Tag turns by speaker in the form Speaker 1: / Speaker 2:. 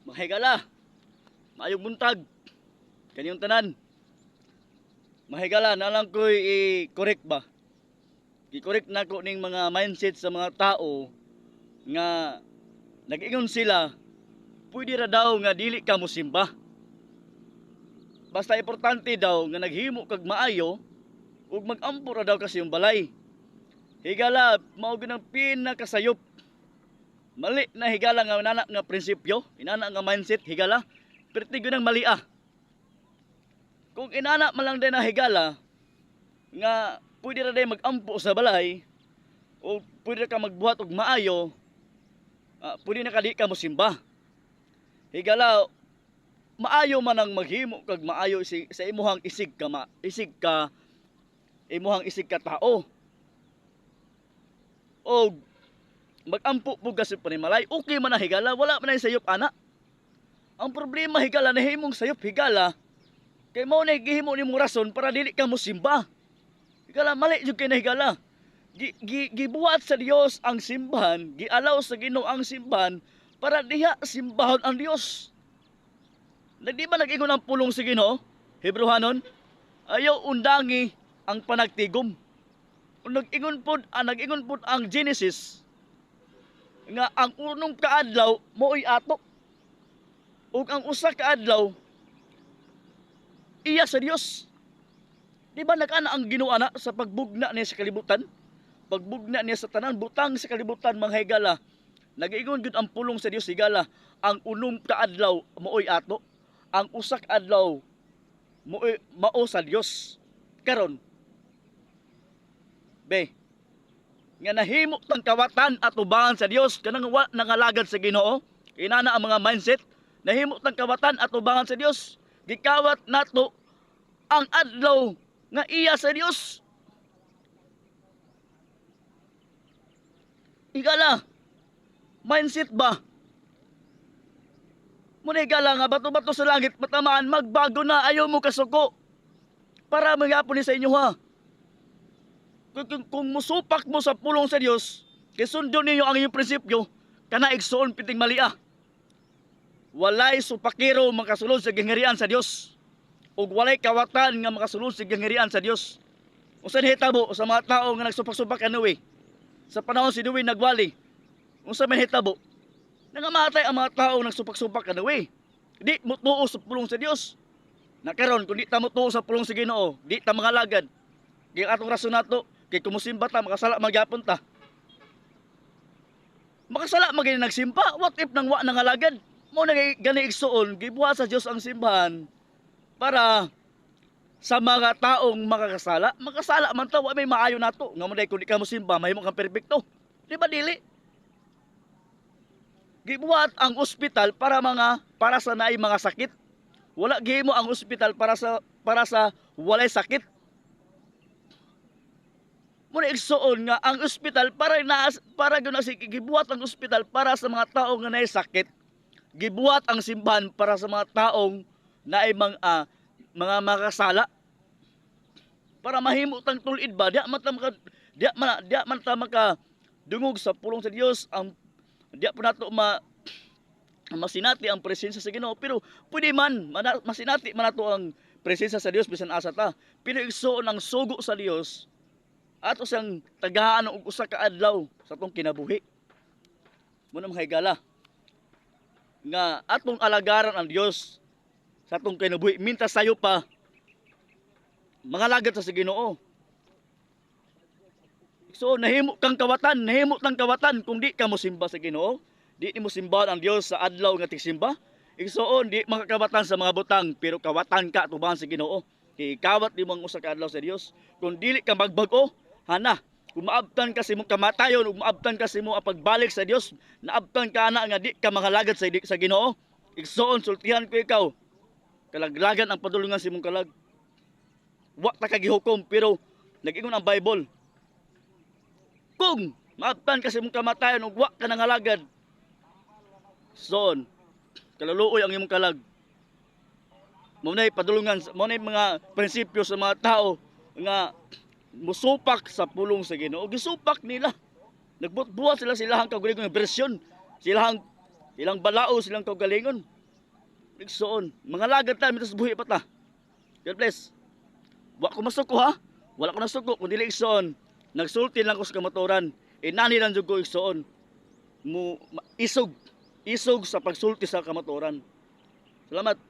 Speaker 1: Mahigala, maayong buntag, kaniyong tanan. Mahigala, nalang ko'y i-correct ba? I-correct na ko ning mga mindset sa mga tao nga nag-ingon sila, pwede ra daw nga dili ka mosimba. Basta importante daw nga naghimo kag maayo ug mag-ampo ra daw kasi yung balay. Higala, mao gyud ang pinakasayop. Mali na higala nga nana nga prinsipyo, inana nga mindset higala, perti gyud ang mali ah. Kung inana man lang din na higala nga pwede ra day mag-ampo sa balay o pwede ka magbuhat og maayo, pwede na kadi ka mosimba. Higala, maayo man ang maghimo kag maayo sa imuhang isig ka imuhang isig ka tao. O mag-ampo po kasi panimalay, okay man na higala, wala man na sayop ana. Ang problema higala na himong sayop higala, kay mao na gihimo nimong rason para dili ka mosimba. Higala, mali jud kay na higala. Gibuhat sa Dios ang simbahan, gialaw sa Ginoo ang simbahan para diha simbahon ang Dios. Di ba nag-ingon ang pulong sa Ginoo? Hebrehanon, ayaw undangi ang panagtigom. Nag-ingon pod ang Genesis nga ang unong kaadlaw mo'y ato. Ug ang usa ka adlaw iya sa Dios. Di ba nag-ana ang Ginoo ana sa pagbugna niya sa kalibutan? Pagbugna niya sa tanan butang sa kalibutan mga higala. Nag-ingon gud ang pulong sa Dios higala, ang unong kaadlaw mo'y ato. Ang usa ka adlaw mo'y mao sa Dios. Karon be, nga nahimo tang kawatan at ubangan sa Dios kanang wa nangalagad sa Ginoo, inana ang mga mindset, nahimo tang kawatan at ubangan sa Dios, gikawat nato ang adlaw nga iya sa Dios. Igala, mindset ba? Muna igala nga bato-bato sa langit matamaan, magbago na, ayaw mo kasuko para magyapon ni sa inyo ha. Kung musupak mo sa pulong sa Dios, kisundon ninyo ang iyong prinsipyo, kana igsoon piting malia. Walay supakiro makasulod sa gingerian sa Dios, ug walay kawatan nga makasulod sa gingerian sa Dios. Unsa hitabo sa mga tao nga nagsupak-supak kanuwi? Sa panahon si Duwin nagwali, unsa man hitabo? Nangamatay ang mga tao nagsupak-supak kanuwi. Di mo tuo sa pulong sa Dios. Nakaron kung di ta mo tuo sa pulong sa Ginoo, di ta mangalagad. Di atong rason nato kay kumusimba ta, makasala magyapon ta. Makasala magini nagsimba, what if nang wa nangalagad? Mo na gani igsuon, gibuhat sa Dios ang simbahan para sa mga taong makakasala. Makasala man ta, wa may maayo nato. Nga mo day kung di ka mosimba, mahimo kang perpekto. Di ba dili? Gibuhat ang ospital para sa naay mga sakit. Wala gihimo ang ospital para sa walay sakit. Muna igsuon nga ang ospital para gyud na gibuhat ang ospital para sa mga tao nga naay sakit. Gibuhat ang simbahan para sa mga taong naay mga makasala. Para mahimo tang tulid ba, diya man ta maka dungog sa pulong sa Dios, ang diya po nato masinati ang presensya sa Ginoo, pero pwede man masinati man nato ang presensya sa Dios bisan asa ta. Pero igsuon ang sugo sa Dios ato siyang tagahaan og usa ka adlaw sa atong kinabuhi. Muna mga higala nga atong alagaran ang Dios sa atong kinabuhi, minta sayo pa mangalagad sa Ginoo. So nahimo tang kawatan kung di ka mosimba sa Ginoo, di mo simbahan ang Dios sa adlaw nga tigsimba. Igsoon di makakawatan sa mga butang, pero kawatan ka tubahan sa Ginoo. Kay kawat di mong usa ka adlaw sa Dios. Kung dili ka magbag-o, hana, kung maabtan ka sa imong kamatayon ug maabtan ka sa imong pagbalik sa Dios, naabtan ka na nga di ka mangalagad sa Ginoo, igsoon sultihan ko ikaw, kalaglagan ang padulungan sa imong kalag. Wa ta kagihukom, pero nag-ingon ang Bible, kung maabtan ka sa imong kamatayon ug wa ka nangalagad, son kaluluoy ang imong kalag. Muna padulungan, muna mga prinsipyo sa mga tao nga musupak sa pulong sa Ginoo. Gisupak nila. Nagbuhat sila silahang kaugalingon ng bersyon. Silang balao, silang kaugalingon. Igsoon. Mga lagad ta mitas buhi pa ta. God bless. Wa ko masuko ha. Wala ko nasuko kun dili igsoon. Nagsulti lang ko sa kamaturan. Inani lang jud ko igsoon. Isog. Isog sa pagsulti sa kamaturan. Salamat.